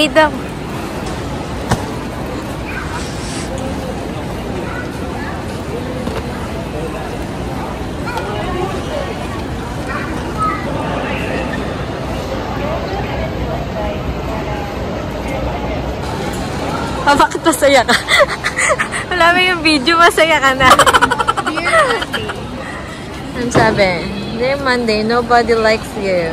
A daw. Oh, bakit masaya ka? Wala mo yung video, masaya ka na. Ang sabi, Dear Monday, nobody likes you.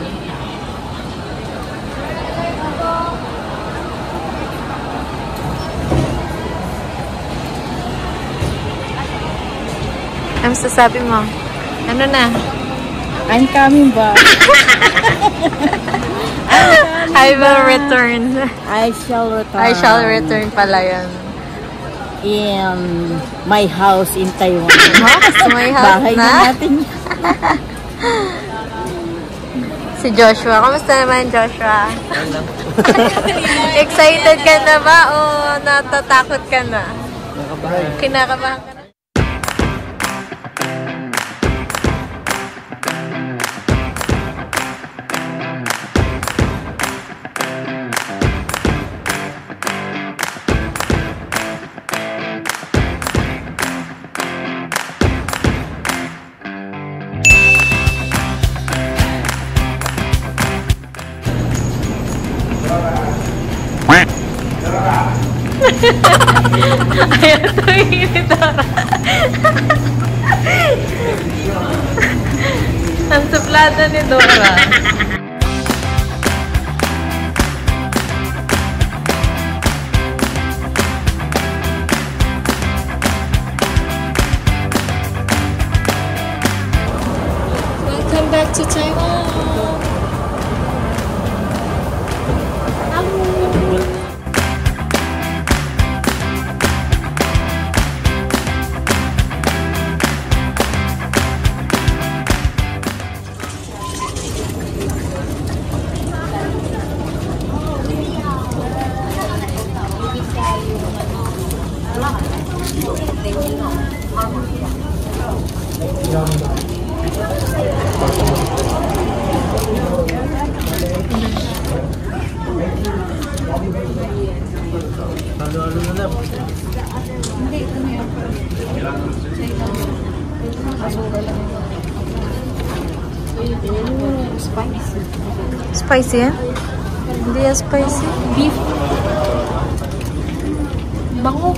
Ano sasabi mo? Ano na? I'm coming back. I will return. I shall return. I shall return pala yun. In my house in Taiwan. My house Bahay na? natin. Si Joshua. Kamusta naman, Joshua? Excited ka na ba o natatakot ka na? Kinakabahan ka na? Ayan, tumingin ni Dora. Ang suplada ni Dora. Welcome back to Taiwan. Spicy. Spicy yan? Hindi yan spicy. Beef. Bango.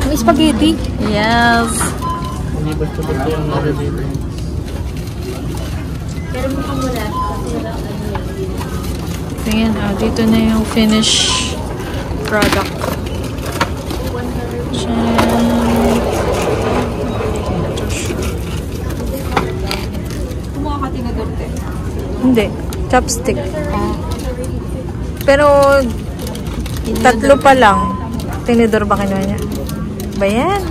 May spaghetti. Yes. Hindi ba ito yung nare-dito? Pero mukhang wala. Tingnan, dito na yung finished product. Hindi. Chopstick. Pero, tatlo pa lang. Tinidor ba kinuha niya? Ba yan?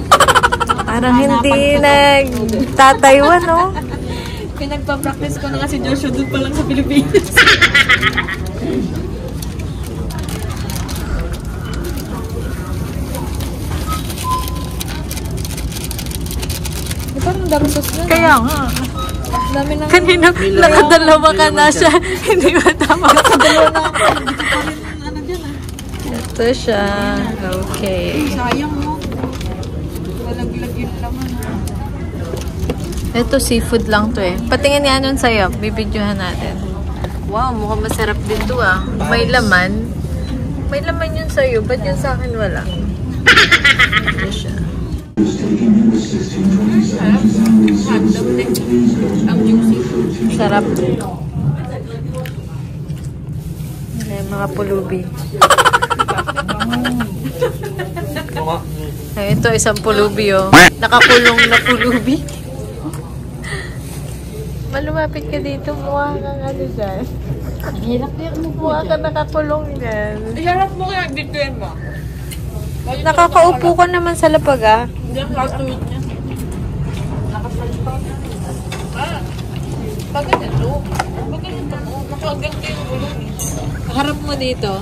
Parang hindi nagtataywan, no? Pinagpa-practice ko na nga si Joshua doon pa lang sa Pilipinas. Parang dami sauce na. Kaya nga. Dami na. Kanina, nakadalawa ka na siya. Hindi ba tama? Nakadalawa na ako. Dito pa rin ano dyan ah. Ito siya. Okay. Sayang mo. Malaglag yun naman. Ito, seafood lang to eh. Patingin nga nun sa'yo. Bibidyohan natin. Wow, mukhang masarap din to ah. May laman. May laman yun sa'yo. Ba't yun sa akin wala? Ito siya. Sarap. Ay, mga pulubi. Ay, ito isang pulubi oh. Nakakulong na pulubi. Malumapit ka dito, mukha kang ano dyan. Hirap yan mo. Mukha ka nakakulong dyan. Iharap mo kaya dito yan ba? Nakakaupo ka naman sa lapag ah. Diyan katuwid niya. Pagkat ito. Pagkat ito mo. Nakaganti yung gulong eh. Harap mo dito.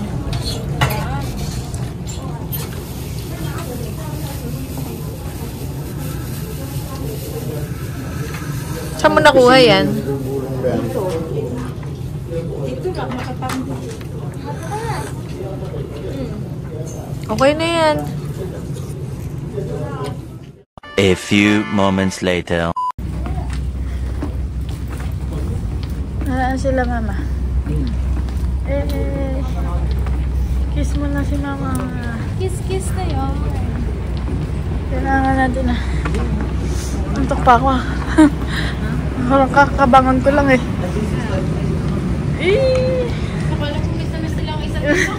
Saan mo nakuha yan? Dito lang, makatanggo. Okay na yan. A few moments later. Nasaan sila, mama? Kiss mo na si mama. Kiss na yun. Kailangan natin na. Antok pa ako. Parang kakabangan ko lang eh. Kapala kung miss na lang isa dito.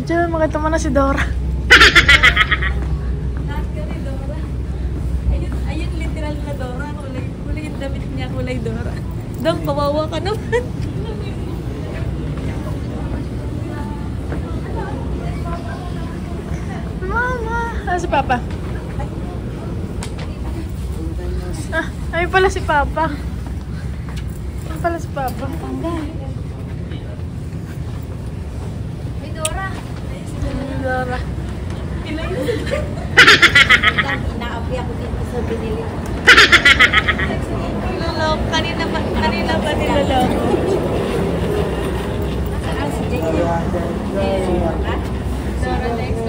Diyan, makita mo na si Dora. Lahat ka ni Dora. Ayun literal na Dora. Kulay yung damit niya, kulay Dora. Dong, kawawa ka naman. Mama! Ah, si Papa. Ah, ay pala si Papa. Ay pala si Papa. May Dora. Dora. Inaapi ako dito sa binili. Niloloko. Kanina pa niloloko. Saan si Jake? Dora next.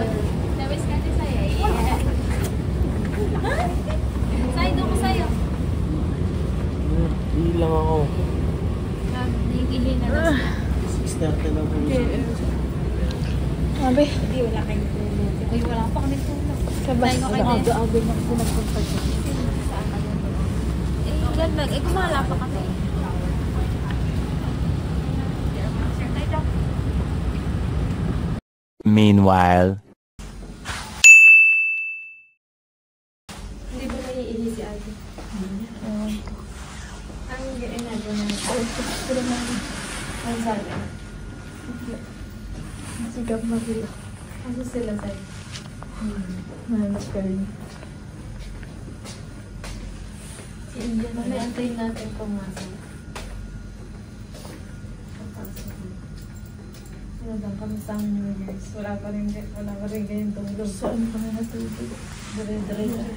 Nawis ka din sa'yo. Sa'yo, doon ko sa'yo. Hindi lang ako. Nagigihin na lang. Start na lang po. Sabi, Hindi, wala kayong tulog. Ay, wala pa kami tulog. sabas. Aga-aga na pinagpunta siya. Saan ka doon? Ganda. Gumala pa kami. Meanwhile. Hindi ba naiinis si Ate? Ang ginagawa na. Ang sabi. Sigap na sila. Ano sila sa'yo? Malas ka rin. Si India na may antayin natin pumasok. Ano ba? Kamusta ang New Year's? Wala pa rin ganyan tulog. Saan ka na natutulog? Dire-dire.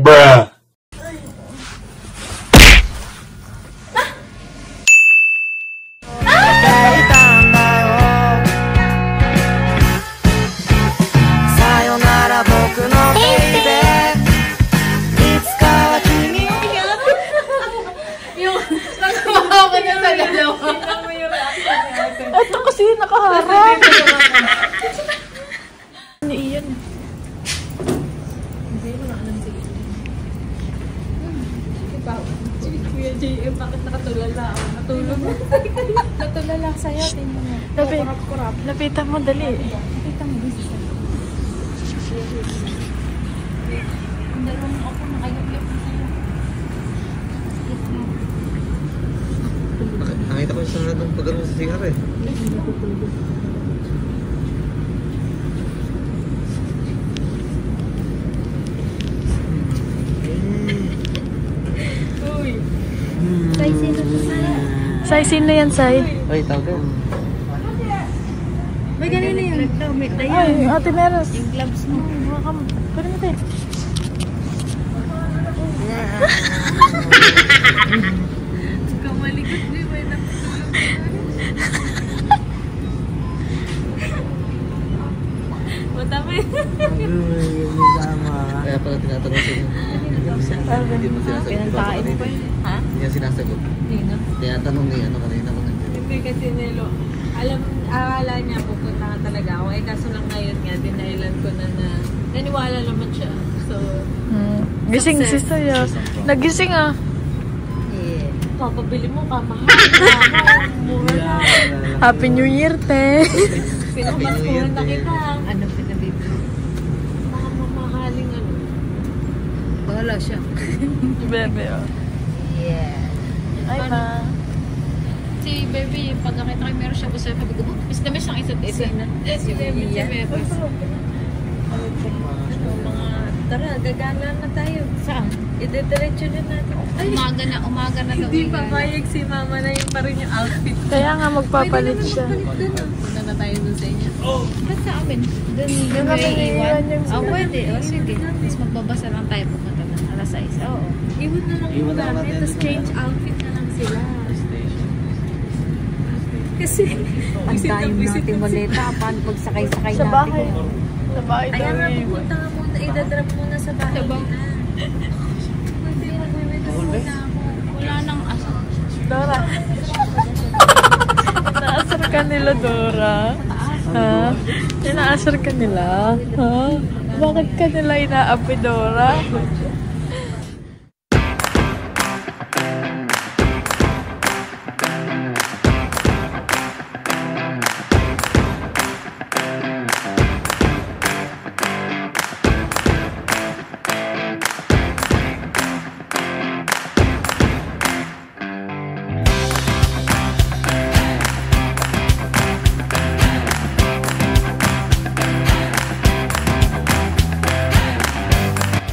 Bruh. Ito kasi nakaharap. Ni Ian. Si Kuya JM, bakit nakatulala ako? Natulog mo. Natulala sa'yo, tingnan mo. Lapitan mo, dali. Nakita mo busy sa'yo. Ang dalawang ako nakayap-yap na sa'yo. Nakita ko sa nung pagano sa singar eh. Say, sino to sa'yo? Sai, sino yan, Sai? Ay, tawag. May ganun na yun. May tayo. Ay, Ate Meros. Yung gloves mo. Pwede mo tayo. Kamalikot mo yung may natulog. Matami. Kaya pala tinatanong sa'yo. Hindi mo sinasagot. Pinantain mo pa yun. Ha? Hindi niya sinasagot. Hindi na. Tinatanong ni ano kanina ko nandiyan. Hindi kasi akala niya pupunta ka talaga ako. Eh kaso lang ngayon nga, dinahilan ko na naniwala naman siya. So, Gising si Saya. Nagising ah. papabili mo ka, mahal. Mura na. Happy New Year, te. Pinamaskuhan na kita. Ano pinabibili? Mga mamahaling ano. Bahala siya. Bebe, oh. Yeah. Ay, ma. Si Baby, pag nakita ko meron siya gusto, sabi ko, miss naman siyang isa't isa na. Si Baby, si Metos. Mga Tara, gagala na tayo. Saan? Idediretso na natin. Ay, Umaga na daw. hindi papayag si mama na yung pa rin yung outfit. Kaya nga magpapalit siya. Punta na tayo doon sa inyo. Ba't sa amin? Doon Doon may kami iwan? naiiwan yung Oh, pwede. O, sige. Tapos magbabasa lang tayo pupunta na. Alas 6. Oo. Iwan na lang Iwan na namin, natin. tapos change outfit na lang sila. Kasi, Ang dayong nating maleta. Paano pagsakay-sakay Sa natin? bahay. Sa bahay daw ayan nga, iiwan. pupunta nga muna, idadrop muna sa bahay na. Pwede, magwiwidrop muna ako. Wala nang asa. Dora. Naasar ka nila, Dora. Ha? Inaasar ka nila? Ha? Bakit ka nila inaapi, Dora?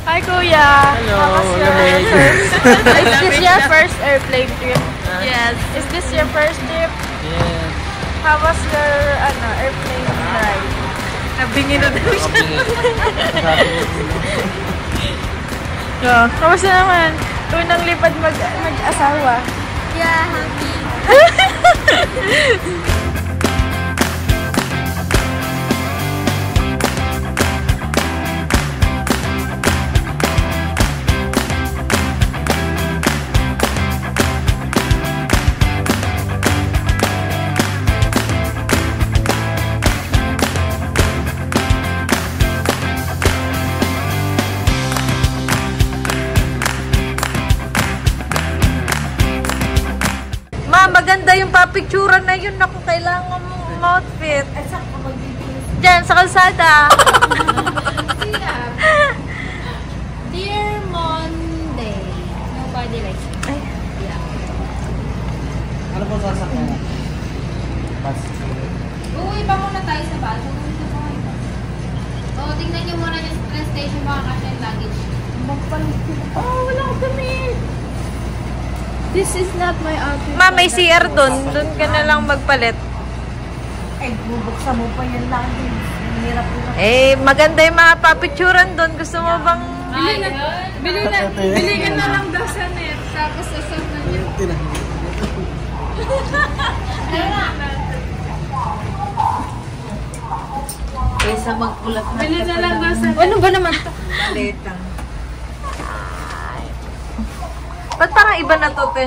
Hi, Kuya! Hello, Is this your first airplane trip? Yes. Is this your first trip? Yes. How was your airplane ride? Nabingi na daw siya. Yeah. Kamusta naman? Unang lipad mag-asawa. Yeah, happy. Ma, maganda yung papicturan na yun. Naku, kailangan mong outfit. Diyan, sa kalsada. Dear Monday. Nobody likes me. Ano po sasakyan mo? Bus. Uuwi pa muna tayo sa bus. Oo, tingnan niyo muna yung train station baka kasi yung luggage. Oh, wala ko damit. This is not my outfit. Ma, may CR doon. Doon ka na lang magpalit. Eh, bubuksan mo pa yan lang. Hirap na. Eh, maganda yung mga papicturan doon. Gusto mo bang... Bili ka na lang daw sa net. Tapos sasaman niyo. Kaysa magpulat na. Bili na lang daw sa net. Ano ba naman to? Maleta. Ba't parang iba na to, te?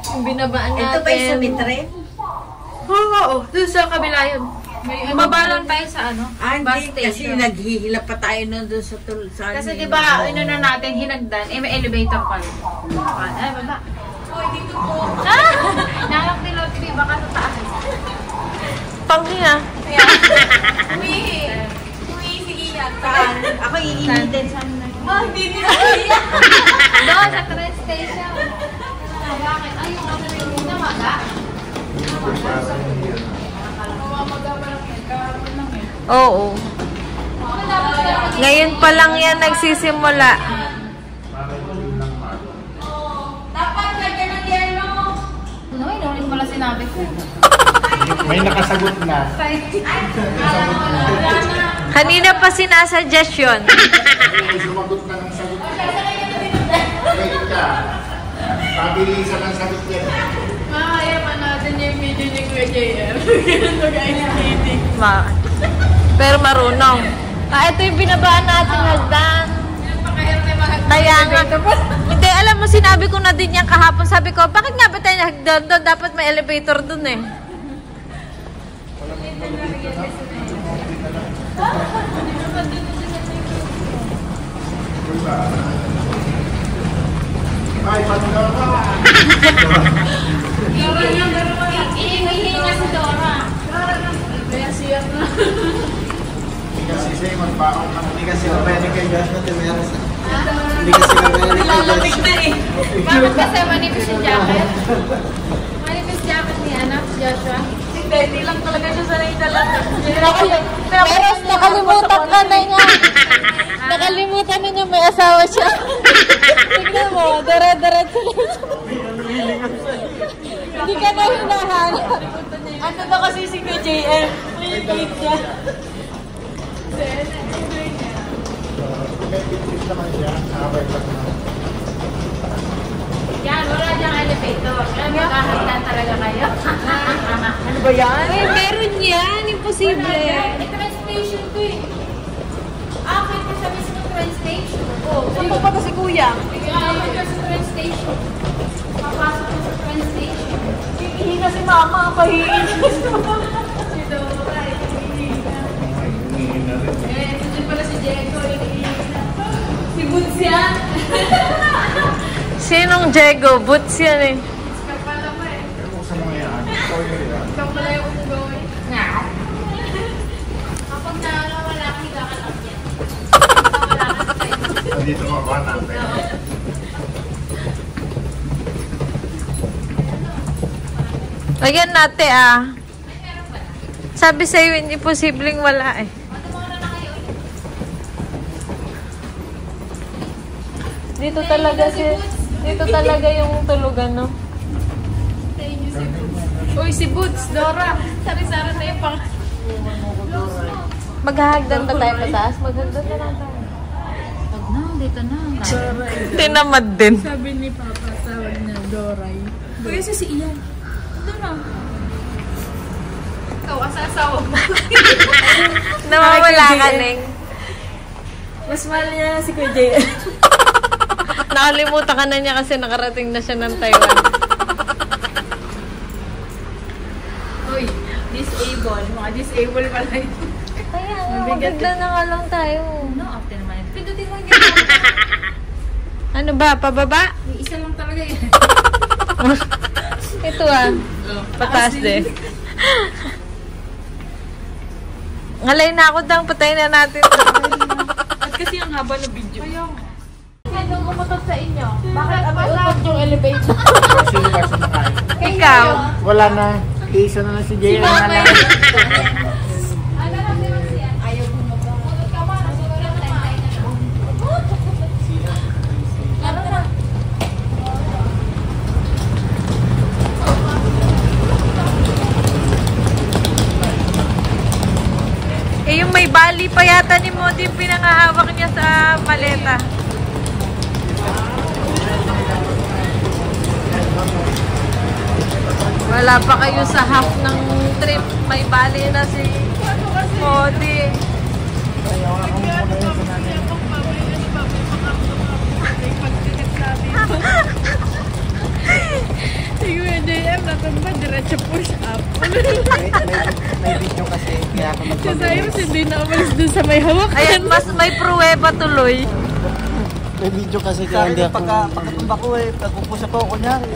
Yung binabaan natin. Ito ba yung sa mitre? Oo, doon sa kabila yun. Mabalan tayo sa ano? Ah, hindi. Kasi naghihilap pa tayo nun doon sa Kasi di ba, na natin, hinagdan, eh may elevator pa rin. Ay, baba. Hoy, dito po. Nalak ni Lottie, baka sa taas. Panghinga. Ako iinitin sa Doon sa train station. Bakit? Ay, yung ano rin yung namaga? Oo. Ngayon pa lang yan nagsisimula. Dapat lagyan ng yelo. Ano, inulit mo lang sinabi ko. May nakasagot na. Kanina pa sinasuggest yun. Sumagot na ng sagot. Wait ka. Pabilisan ang sagot niya. Makakaya pa natin yung video ni Kuya JR. Ganito guys, kidding. Pero marunong. Ito yung binabaan natin hagdan. Kaya nga. Hindi, alam mo, sinabi ko na din yan kahapon. Sabi ko, bakit nga ba tayo hagdan doon? Dapat may elevator doon eh. Ay, patuloy ka. Ihingi na si Dora. Kaya siya na. Hindi kasi siya magbaon ng hindi kasi pwede kay Joshua Timeras. Hindi kasi pwede kay Joshua. Bakit kasi manipis yung jacket? Manipis jacket ni Joshua? Hindi lang talaga siya sanay talaga. Pero nakalimutan ka na niya. Nakalimutan na niya may asawa siya. Tignan mo, dara-daratso lang siya. Hindi ka na hinahanap. Ano na kasi si JM? Clean siya. Yan, wala diyang elevator. Kaya maghahagdan talaga kayo. Ano ba yan? Ay, meron yan. Imposible. Train station to eh. Kahit mo sa mismo train station. Saan pupunta si Kuya? Ikaw ka sa train station. Papasok mo sa train station. Hihinga si Mama. Pahihin. Si Dora, hinihinga. Ito din pala si Diego, hinihinga. Si Boots yan. Sinong Diego? Boots yan eh. Kapala mo eh. Buksan mo yan. Kapala yung unggoy. Nga. Kapag nawala, higa ka lang yan. Nawala ka sa tayo. Dito mo ba natin? Ayan natin ah. Sabi sa'yo, hindi posibleng wala eh. Dito talaga yung tulugan, no? Uy, si Boots, Dora. Sari-sari na yung pang... Maghahagdan ba tayo pataas? Maghagdan na lang tayo. Huwag na, dito na. Tinamad din. Sabi ni Papa, tawag niya Doray. Kuya si Ian. Ikaw, asasawa mo. Nawawala ka, Neng. Mas mahal niya si Kuya JM. Nakalimutan ka na niya kasi nakarating na siya ng Taiwan. Uy, disable. Mga disable pala yun. Kaya nga, maganda na nga lang tayo. No, after naman. Pindutin mo yung Ano ba? Pababa? yung isa lang talaga yun. Ito ah. Pataas din. Ngalay na ako dang, patayin na natin. At kasi ang haba ng video. Kaya umutot sa inyo. Bakit utot yung elevator? Sino ba sumakay? Ikaw. Wala na. Isa na si Jay. Ano lang naman siya? Ayaw bumaba. Umutot ka ba? Siguro lang tayo na siya. Ano na? Eh, yung may bali pa yata ni Modi yung pinangahawak niya sa maleta. Wala pa kayo sa half ng trip. May bali na si Modi. Si Kuya JM, natumba, diretso push up. May video kasi. Kaya ako Si Cyrus, hindi na umalis dun sa may hawak. Ayan, mas may pruweba tuloy. May video kasi kaya hindi ako. Pagkatumba ko eh. Pagpupush ako kunyari.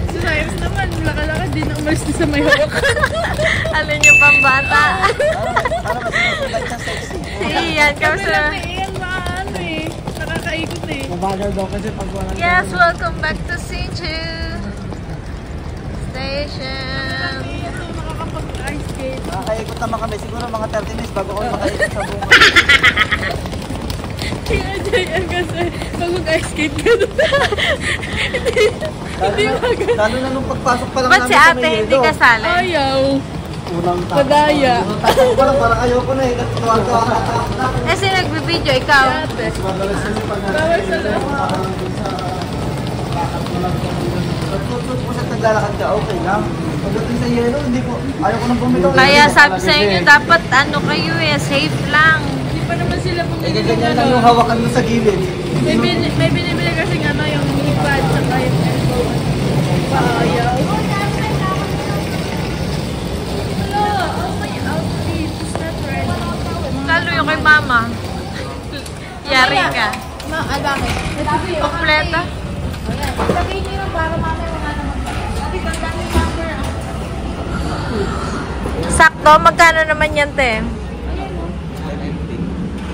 Si Cyrus naman, laka-laka, hindi na umalis dun sa may hawak. Ano niyo pambata? Para mas maganda siya sexy. Iyan, Kasi lang kamusta? may iyan ano eh. Nakakaikot eh. Mabagal daw kasi pag walang Yes, welcome back to Sinchu Station. Iyan to, makakapag-ice skate. Nakakaikot naman kami. Siguro mga 30 minutes bago kami makaikot sa bunga. Kaya JM kasi, pag mag-ice skate ka doon. Lalo na nung pagpasok pa lang Ba't si namin sa ate may hindi yelo. kasali? Ayaw. Unang tapo. Padaya. Unang tapo ko lang, parang ayoko na eh. Tuwa-tuwa ka na. Eh, sino nagbibideo? Ikaw? Madalas kasi pag Bawal sa loob. Pag-tutot mo sa naglalakad ka, okay lang. Pagdating sa yelo, hindi ko, ayoko nang bumitaw. Kaya sabi sa inyo, dapat ano kayo eh, safe lang. Hindi pa naman sila Eh, bumili ng ganyan lang ano. yung hawakan mo sa gilid. May binibili kasi ano, yung ipad saka yung elbow. Ayaw. Hello, oh my outfit is not ready. Lalo yung kay mama. Yari ka. Bakit? Kompleta? Sabihin niyo yung para mamaya wala naman ba? Sabi ko, ang dami number. Sakto, magkano naman yan, te?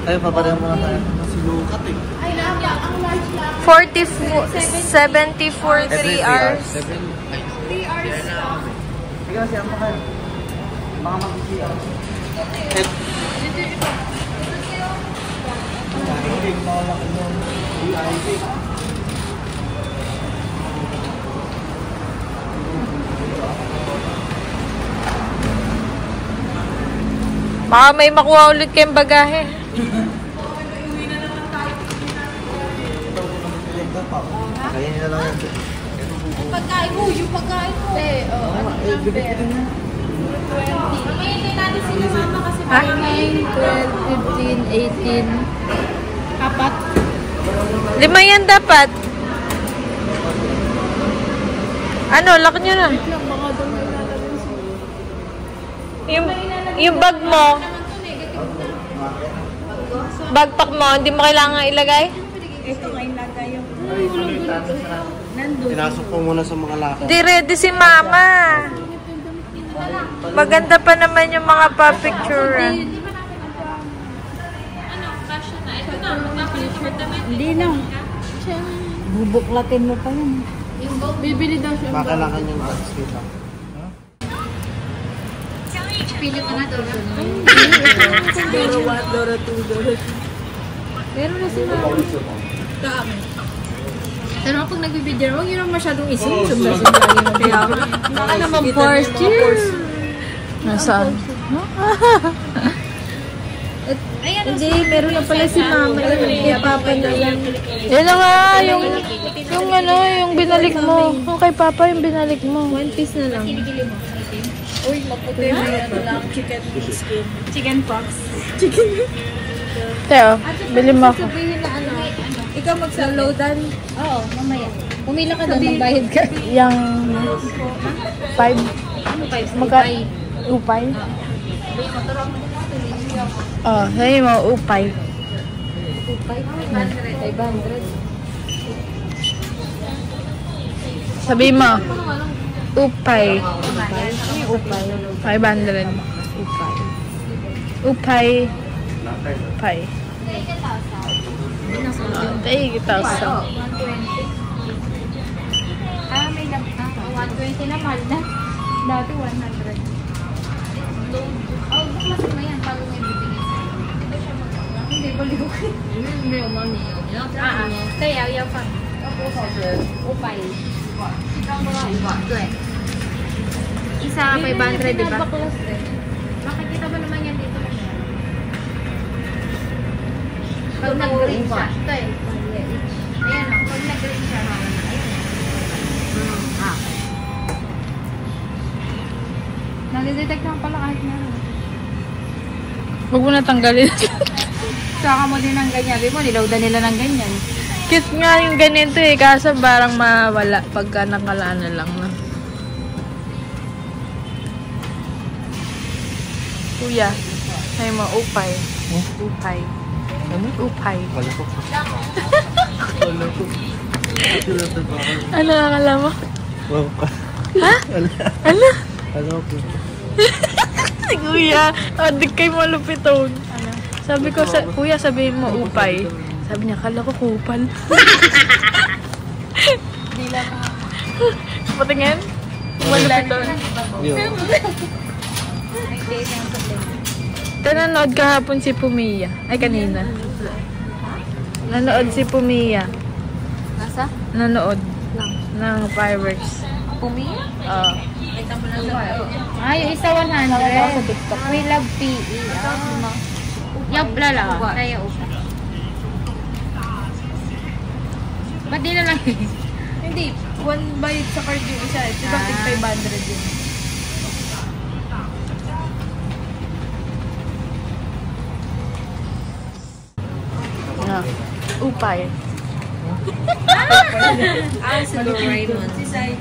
Tayo, papareho muna tayo. Sinukat eh. Ay, lang. Ang large lang. 70 for 3 hours. 3 hours lang. Sige, siya mo kayo. Baka mag-siya. Baka may makuha ulit kayong bagahe. Kaya nila lang yan. Pagkain mo, yung pagkain mo. Oo, ano yung number? 20. Pamayin natin sila mama kasi 9, 12, 15, 18. Apat. 5 yan dapat. Ano, lock nyo na. Yung bag mo. Bagpack mo, hindi mo kailangan ilagay? Ito nga ilagay yung Pinasok ko muna sa mga laki. Hindi ready si mama. Maganda pa naman yung mga pa-picture. Hindi na. Bubuklatin mo pa yun. Bibili daw siya. Makalakan yung box dito. Pili ko na to. Dora 1, Dora 2, Dora 3. Meron na si mama. Pero kapag nagbibideo, huwag yun lang masyadong isip-isip na siya lagi ng kaya. Baka naman force. Cheers! Nasaan? Hindi, meron na pala si mama. Kaya papa na lang. Yan na nga, yung binalik mo. Yung kay papa yung binalik mo. One piece na lang. Uy, maputi na ano lang. Chicken skin. Chicken pox. Teo, bili mo ako. Sabihin na ano. Ikaw magsa-loadan. Oo, mamaya. Pumila ka doon, magbayad ka. Yung 5. Ano kayo? Upay? Oh, sabi mo, upay. 500. Sabi mo, upay. 500. Upay. Upay. Take it out. May lang. 120 na mahal na. Dati 100. Mas mo yan bago mo ibibigay sa'yo. Hindi, baliw. Hindi, mami. Kaya, yaw pa. Upay. Isa 500, diba? Makikita mo naman yan dito. Pag nag-green siya, ito eh. Ayan o, pag nag-green siya, mama na. Ayan. Nalidetect naman pala kahit meron. Huwag mo na tanggalin. Saka mo din ng ganyan. Sabi mo, nilawdan nila ng ganyan. Cute nga yung ganito eh, kaso parang mawala pagka nakalana lang na. Kuya, ay mo, upay. Upay. Upay. Wala ko. Ano akala mo? Wow ka. Ha? Ano? Ano ko? Si kuya, di kayo malupiton. Sabi ko, kuya, sabihin mo upay. Sabi niya, kala ko kupal. Patingin? Malupiton. Nanonood kahapon si Pumia. Ay, kanina. Nanood si Pumia. Nasa? Nanood. Ng fireworks. Pumia? Oo. Yung isa 100. We love PE. Yup, lala. Kaya upa. Ba't di na lang? Hindi. One bayad sa card yung isa. Diba 500 yun? Upay. Si Doraemon.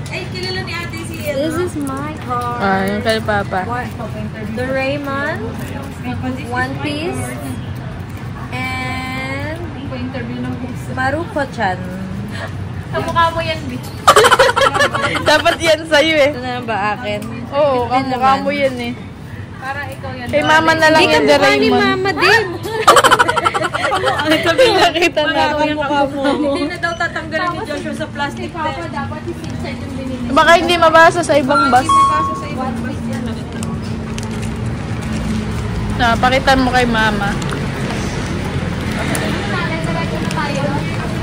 Ay, kilala ni ate si This is my car. Yung kay Papa. Doraemon, One Piece, and Maruko-chan. Kamukha mo yan, B. Dapat yan sa'yo eh. Ito na lang ba akin? Oo, kamukha mo yan eh. Parang ikaw yan. Kay mama na lang yung Doraemon. Mama din. Sabi nakita na. Hindi na daw tatanggalin ni Joshua sa plastic bag. Dapat is inside yung binili. Baka hindi mabasa sa ibang bus. Makasa sa ibang bus yan. Pakita mo kay mama.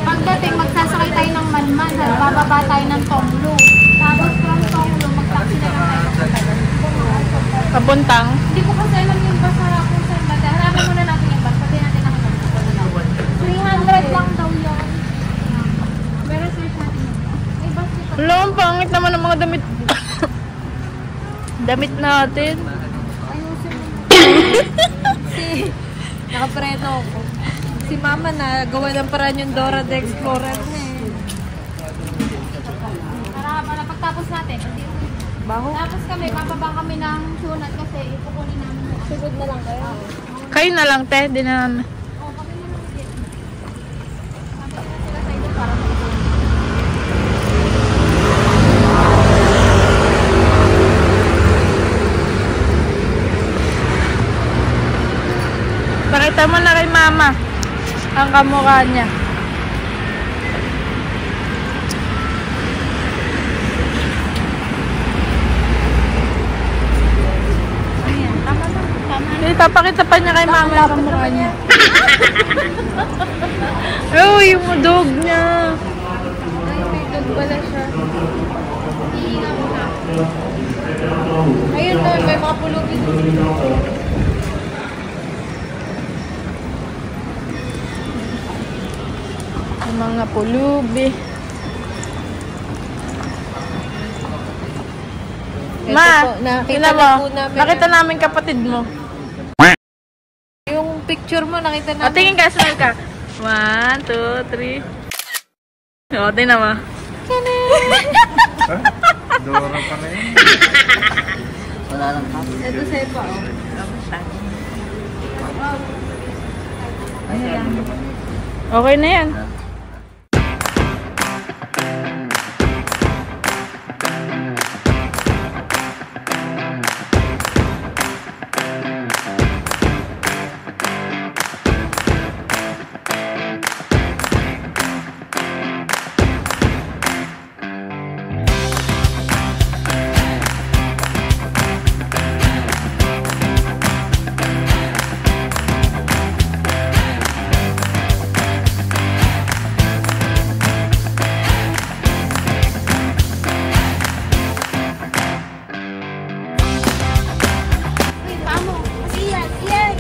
Pagdating, magsasakay tayo ng Manman. Bababa tayo ng Tonglo. Tapos from Tonglo, mag-taxi na lang tayo. Papuntang? Hindi ko kasi alam yung bus na kung saan ba. Hanapin muna natin yung bus. Pati natin nakakita. 300 lang daw yun. Pero search natin yung bus. May bus dito. Wala, ang pangit naman ng mga damit. Damit natin. Ayusin mo. Nakapreno ako. Si mama na gawa ng paraan yung Dora the Explorer na eh. Para pagtapos natin. Baho? Tapos kami, bababa kami ng sunat kasi ipukunin namin. Sugod na lang kayo. Kayo na lang, te. Di na namin. Oo, kami na lang din. Tapos sila tayo doon para Pakita mo na kay mama ang kamukha niya. Ayan, tama lang. Tama lang. Ipapakita pa niya kay mama ang kamukha niya. Oh, yung dog niya. Ay, may dog pala siya. Iingat mo na. Ayun na, may mga pulubi dito. Yung mga pulubi. Ito Ma, po, nakita tingnan na mo. po namin. Nakita namin kapatid mo. Yung picture mo, nakita O, namin. tingin ka, sunod ka. 1, 2, 3. O, tingnan mo. Dora pa na yun. Wala lang pa. Ito sa'yo pa, oh. Okay na yan.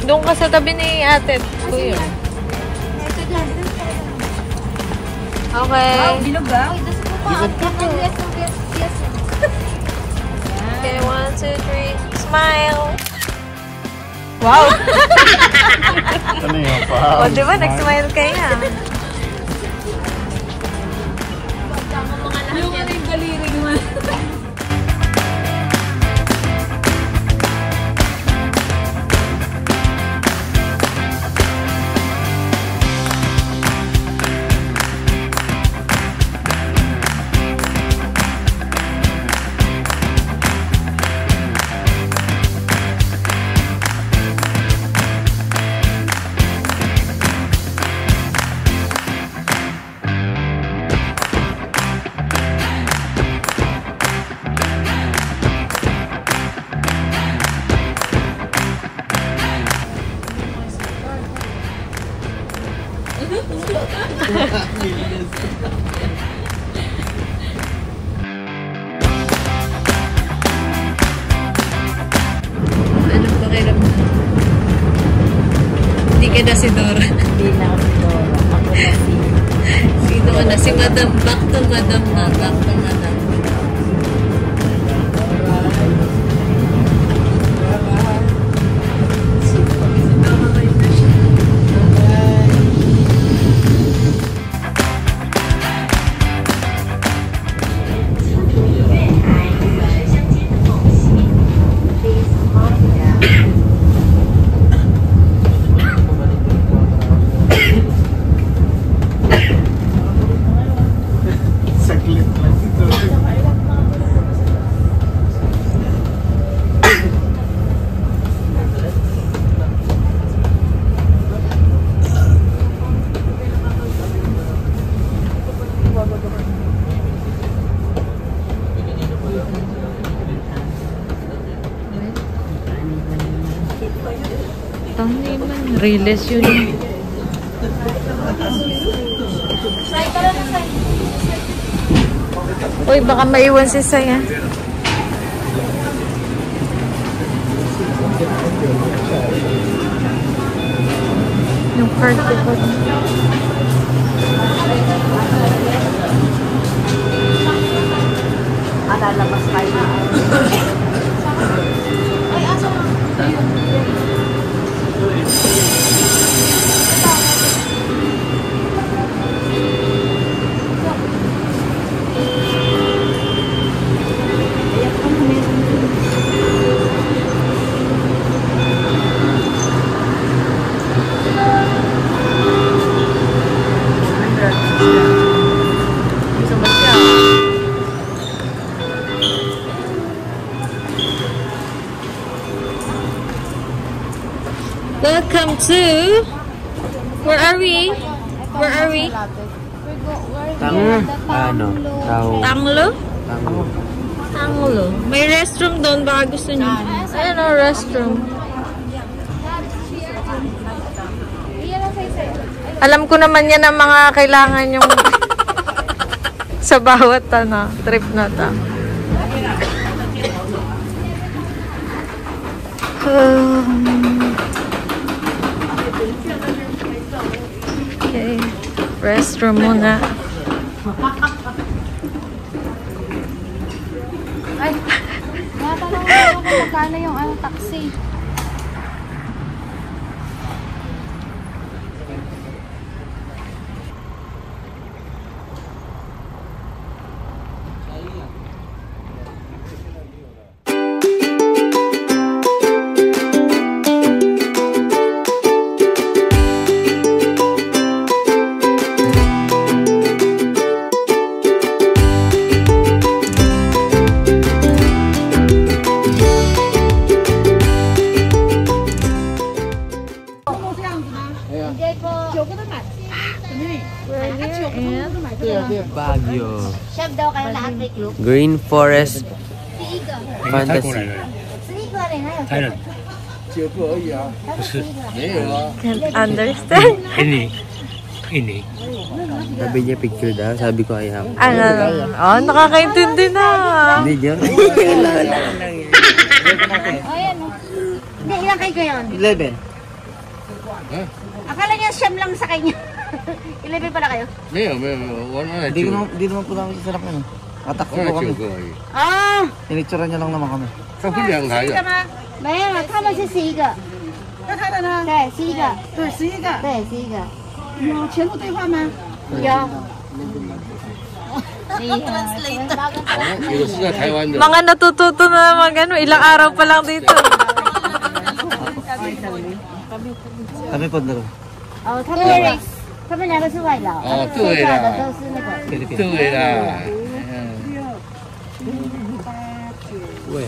Doon ka sa tabi ni ate. Kuya. Okay. Bilog ba? Yes. Okay, 1, 2, 3. Smile! Wow! Ano yun? Pa? O, di ba? Nag-smile kayo. Yung ano yung galiri naman. Anong pakiramdam? Hindi ka na si Dora. Hindi na ako si Dora. Ako na si... Sino ka na? Si Madam. Back to Madam na. Back to Madam. Saglit lang ito. Hindi man. Riles yun. Uy, baka maiwan si Saya. Yung card ko. Lalabas tayo. Ay, aso na. Welcome to... Where are we? Where are we? Tanglo? Tanglo. May restroom doon. Baka gusto niyo. Ayan o, restroom. Alam ko naman yan ang mga kailangan yung sa bawat trip na ta. Okay. Restroom muna. Ay, natanong ako magkano yung taxi. Baguio. Chef daw kayo lahat may clue. Green Forest Siga. Fantasy. Siga rin ngayon. Thailand. Can't understand. Sabi niya picture daw. Sabi ko ayaw. Ano? Oh, nakakaintindi na. Hindi niya. Ayan. Hindi, ilang kayo ngayon? 11. Akala niya siyam lang sa kanya. 11 pala kayo? Hindi naman po namin sasarap na. Atakbo po kami. Ah! Tinicturean niya lang naman kami. Siga ma? 没有，他们是11个。那他的呢？对，11个。对，11个。对，11个。有全部对话吗？有。Mga natututo na mga ilang araw pa lang dito. Kami po dalawa. 哦，他们两个是外劳。哦，对啦。都是那个。对啦。喂。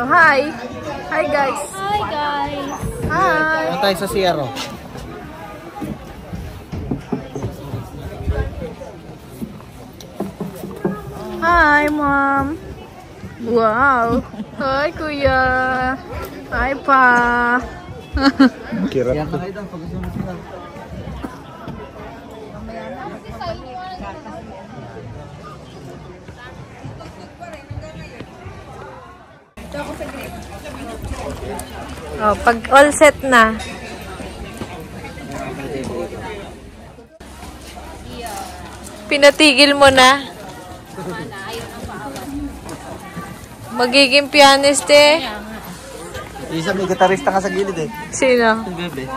Ano, hi! Hi, guys! Hi, guys! Hi! Ano tayo sa Sierra? Hi, Mom! Wow! Hi, Kuya! Hi, Pa! Kirap. Yan na kayo doon pag gusto mo sila. Oh, pag all set na. Pinatigil mo na. Magiging pianist eh. Isa may gitarista ka sa gilid eh. Sino? Yung bebe.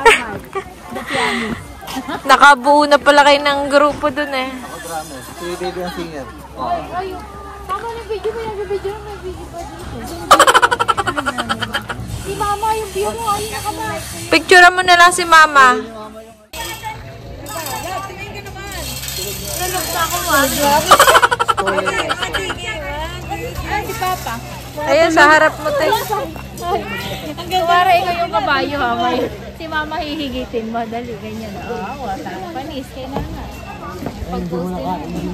Nakabuo na pala kayo ng grupo dun eh. Ako drummer. Si baby ang singer. Ayun. Tama na video mo yung video mo. May video pa dito. Si mama yung view mo. Ayun na ka ba? Picture mo na lang si Mama. Ay, si Papa. Ayan, sa harap mo tayo. Ang ganda. Para ikaw yung kabayo ha. Si mama hihigitin mo. Dali, ganyan. Wala. Panis, kailangan. Pag-post din.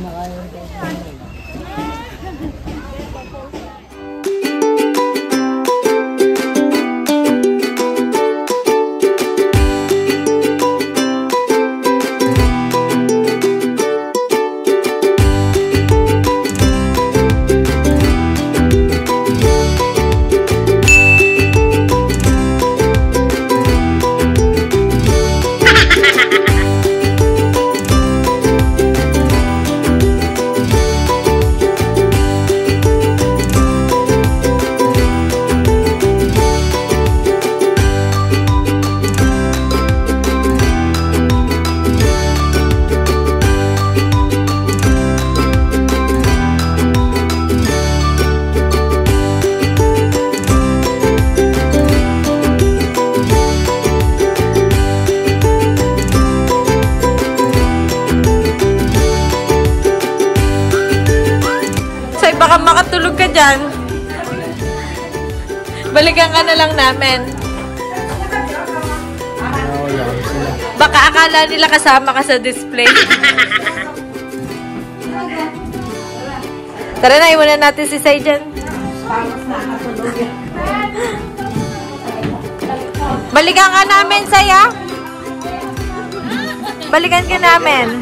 Baka makatulog ka dyan. Balikan ka na lang namin. Baka akala nila kasama ka sa display. Tara na, iwanan natin si Sai dyan. Balikan ka namin, Sai, ha? Balikan ka namin.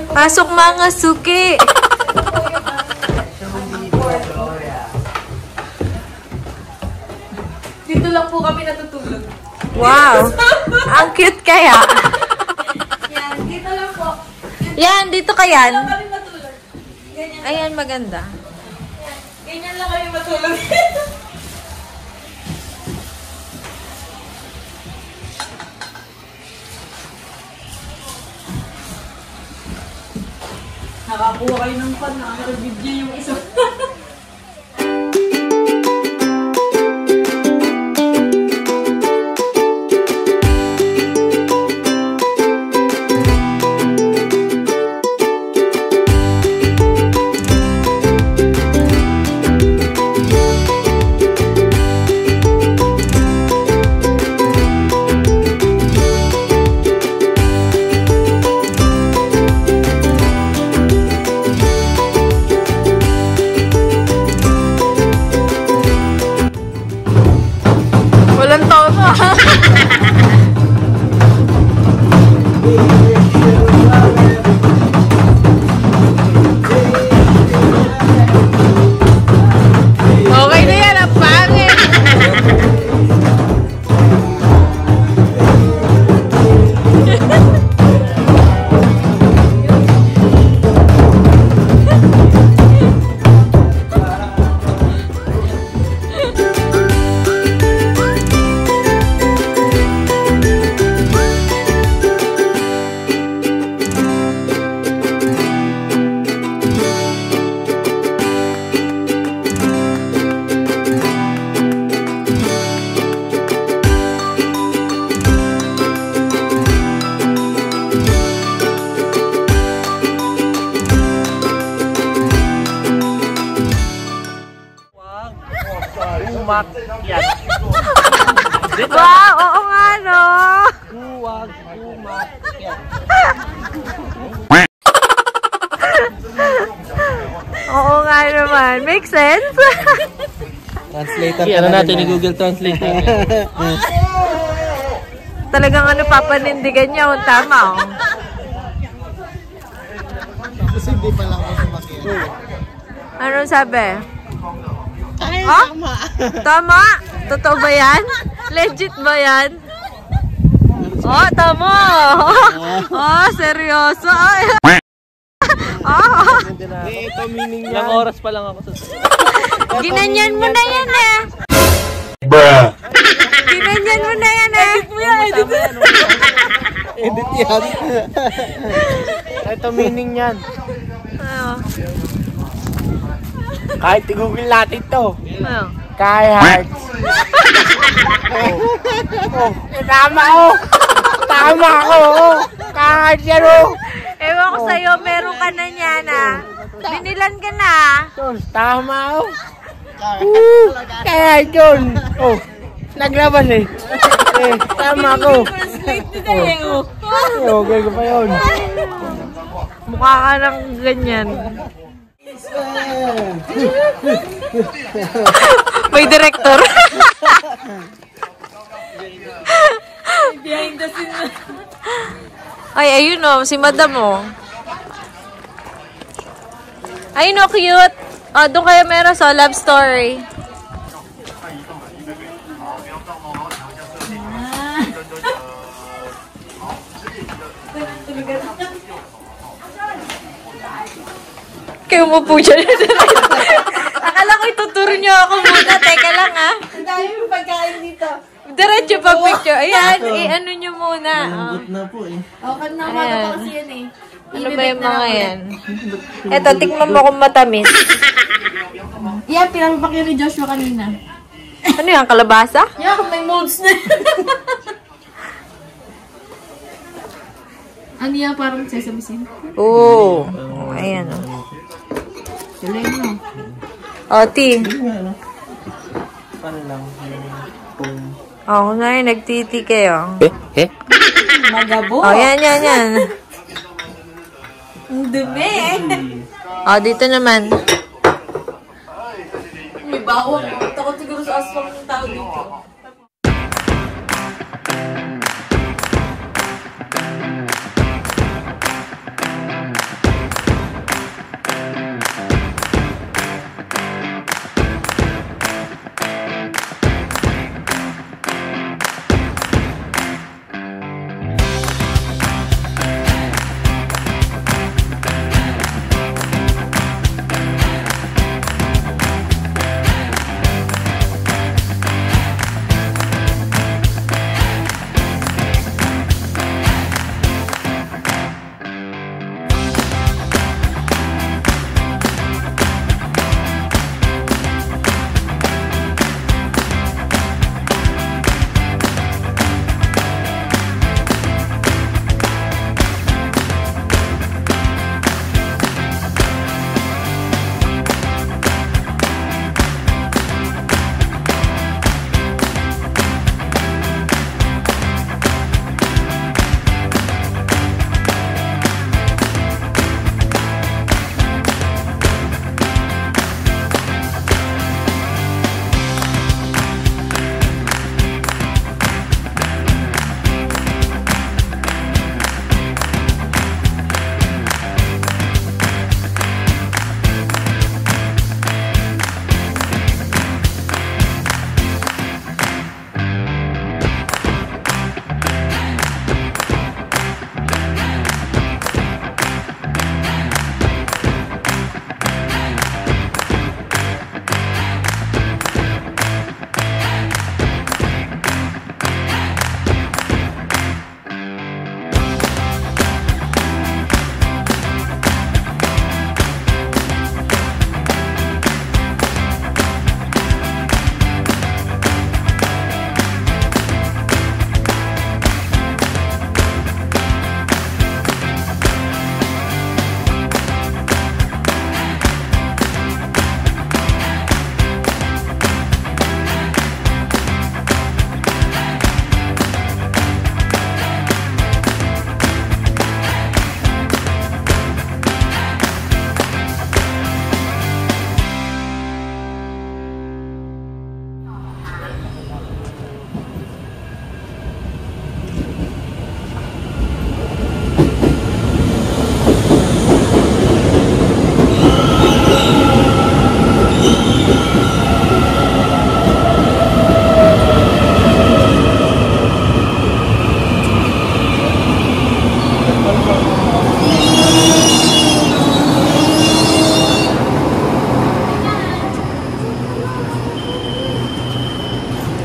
Pasok mga suki! Dito lang po kami natutulog. Wow! Ang cute kaya! Yan, dito lang po. Yan, dito ka yan. Kami matulog. Ganyan. Ayan, maganda. Ganyan lang kami matulog. Nakakuha kayo ng pan. Nakaka-video yung isa. umakyat. Wow, oo nga, no? Huwag umakyat. Oo nga naman. Make sense? Translator Ano natin ni Google Translate natin. Talagang ano, papanindigan niya. Oh, tama, oh. Kasi hindi pa lang ako makinig. Anong sabi? Ay, tama. Tama? Totoo ba yan? Legit ba yan? Oh, tama. Oh, seryoso. Ay. Oh. Ito meaning niya. Ilang oras pa lang ako sa Ginanyan mo na yan eh. Bruh. Ginanyan mo na yan eh. Edit mo yan, edit mo yan. Edit yan. Ito meaning yan. Ano? Kahit i-google natin to. Ano? Kai Hearts. Tama oh. Tama ako oh. Kai Hearts yan oh. Ewan ko sa'yo, meron ka na niyan ah. Binilan ka na. Tama oh. Kai Hearts yun. Oh. Naglabas eh. Tama ako. Okay ko pa yun. Mukha ka ng ganyan. May director. Behind the scenes. Ay, ayun o. Si madam o. Ayun o, cute. O, doon kayo meron sa love story. Kayo mo po dyan. Akala ko ituturo niyo ako muna. Teka lang ah. Ang dami yung pagkain dito. Diretso pa picture. Ayan, i-ano niyo muna. Malambot na po eh. Okay na, umaga pa kasi yan eh. Ano ba yung mga yan? Eto, tikman mo kung matamis. Yan, pinapakir ni Joshua kanina. Ano yan, kalabasa? Yan, may molds na. Ano yan, parang sesame seed? Oo. Ayan o. Tuloy mo. O, T. Paano lang? O, kung na yung nagtiti kayo. Magabo. O, yan. Ang dumi. O, dito naman. May bawang. Takot siguro sa aswang ng tao dito.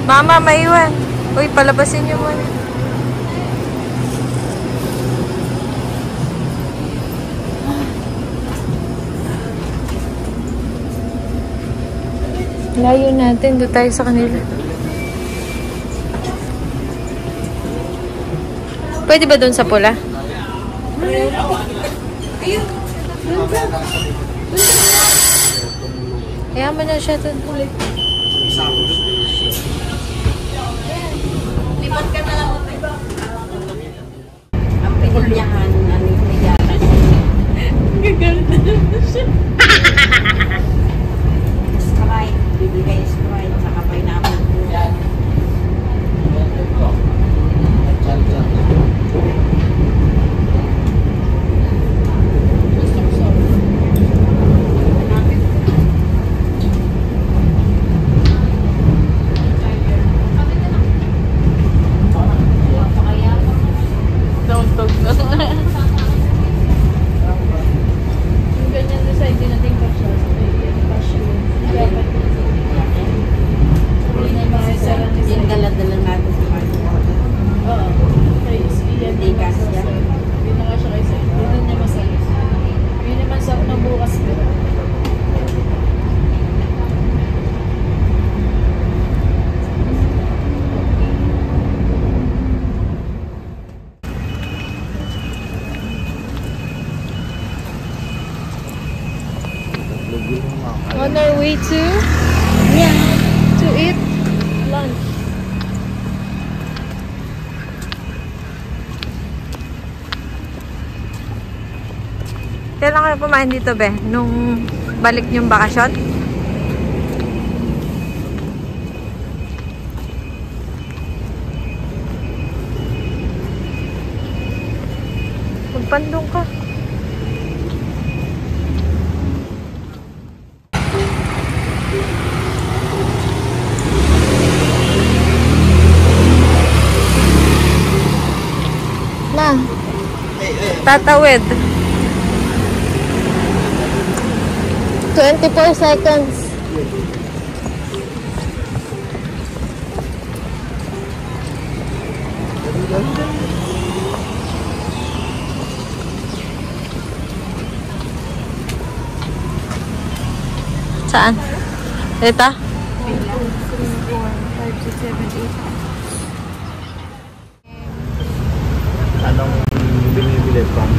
Mama, maiwan. Uy, palabasin niyo muna. Layo natin. Doon tayo sa kanila. Pwede ba doon sa pula? Yaman na siya doon. Lipat ka na lang. Ang pinilyahan, ano yung nagyaran. Gaganda na siya. Sprite. Bibigay Sprite. Saka pineapple. Yung dala-dala natin sa mga order. Oo. Kay Ian. Hindi kasi yan. Hindi na nga siya kay Ian. Hindi niya masaya. Yun naman sa ng bukas din. On our way to eat lunch. Kailan kayo kumain dito, be? Nung balik niyong bakasyon? Magpandong ka. Na. Tatawid. 24 seconds. Saan? Ito? 5, 6, 7, 8. Anong binibili pang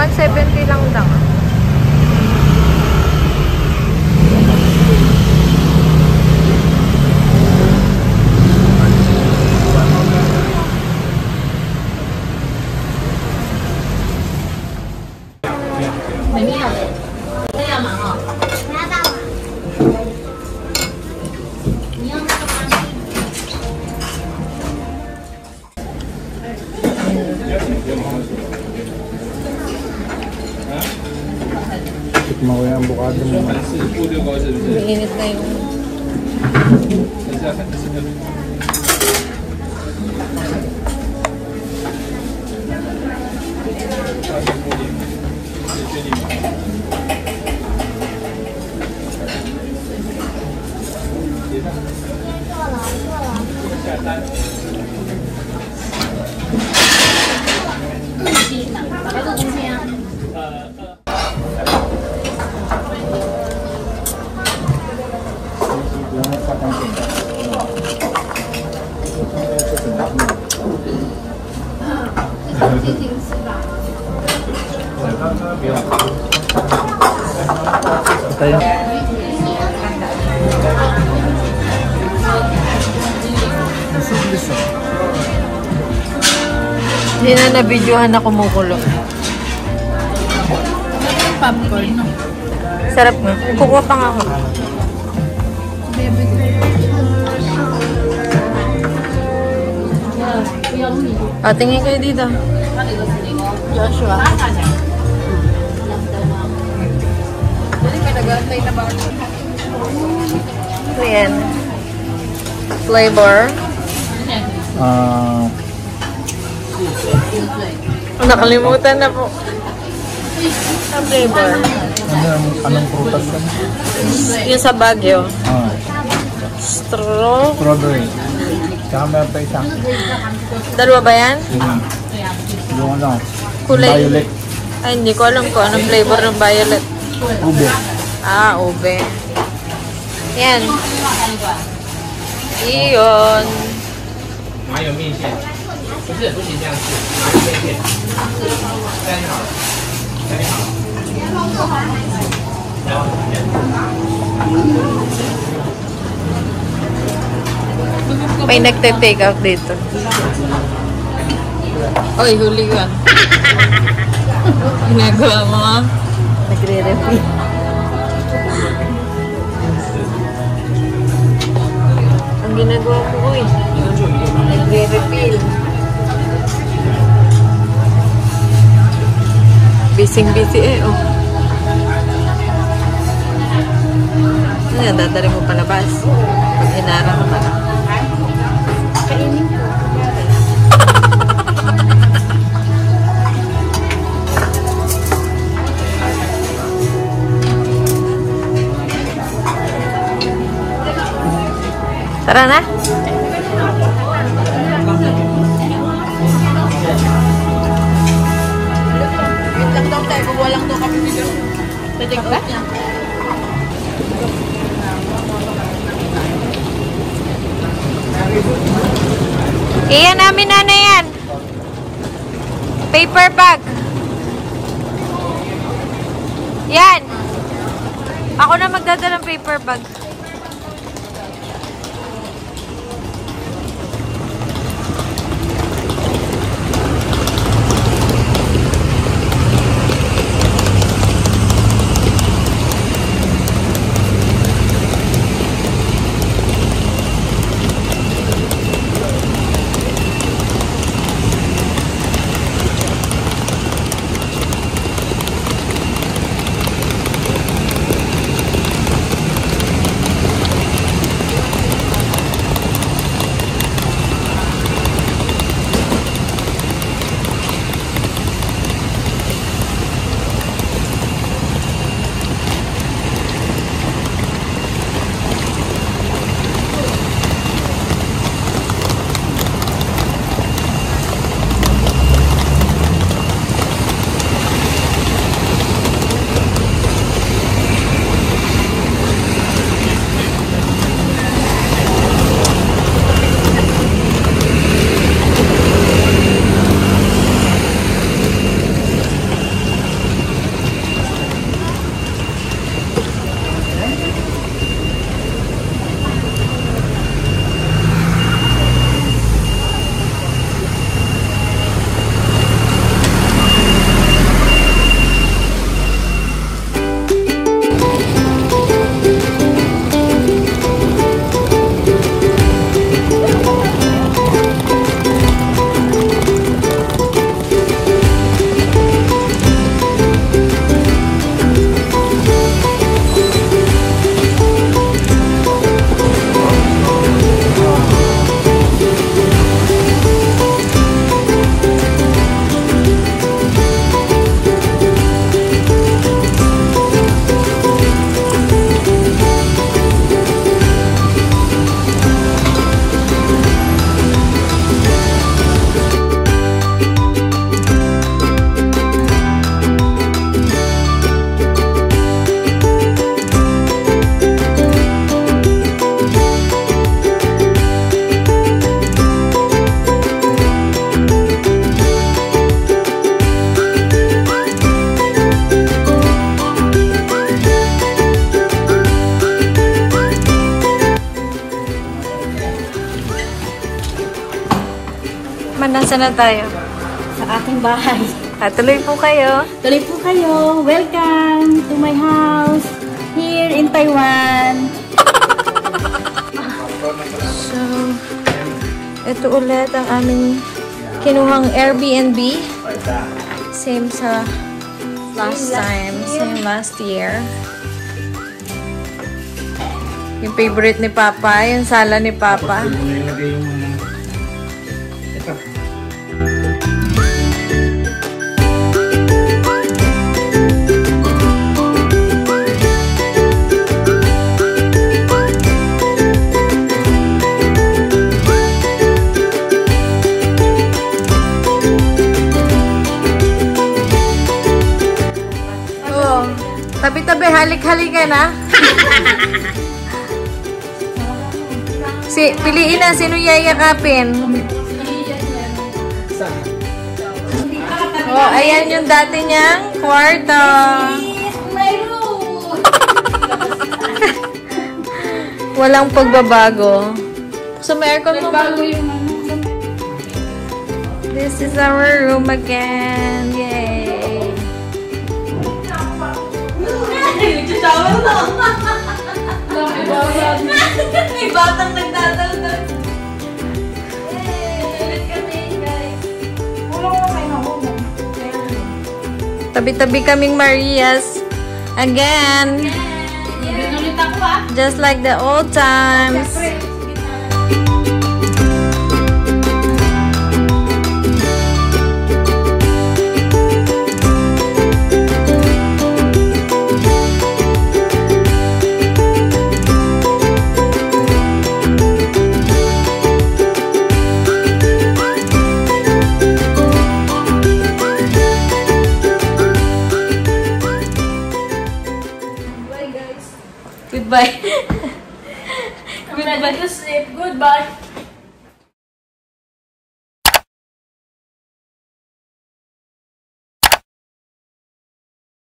170 lang daw. Tikman ko yung avocado mo. Mainit na yung... Hindi na na-videohan na kumukulo. Popcorn. Sarap nga. Kukuha pa nga ako. Tingin kayo dito. Joshua. Ayan. Flavor. Nakalimutan na po. Ang flavor. Anong prutas yan? Yung sa Baguio. Ah, strawberry. Tsaka meron pa isang. Dalawa ba yan? Yung ano, Kulay. violet. Ay, hindi ko alam kung anong flavor ng violet. Ube. Ah, ube. Yan. Iyon. May nagte-take out dito. Oy, huli ka. Ginagawa mo ha? Nagre-refill. Ang ginagawa ko, uy. Nagre-refill. Busy-busy eh, oh. Ano yan, dadali mo palabas. Pag hinarang mo pala. Kainin ko. Tara na. Wait lang daw tayo. Bubuha lang daw kami. Pwede ka ba? Iyan namin na yan. Paper bag. Yan. Ako na magdadala ng paper bag. Nasaan na tayo? Sa aking bahay. Tuloy po kayo. Tuloy po kayo. Welcome to my house here in Taiwan. So, ito ulit ang aming kinuhang Airbnb. Same sa last time. Same last year. Yung favorite ni Papa. Yung sala ni Papa. Tabi-tabi, halik-halika na. Piliin na, sino yayakapin? Oh, ayan yung dati niyang kwarto. Walang pagbabago. So, may aircon mo. This is our room again. Yay! May batang nagdadaldal. Ulit kami, guys. Tabi-tabi kaming Marias. Again. Ulit ako ah. Just like the old times. Bye guys. Goodbye. I'm ready to sleep. Goodbye.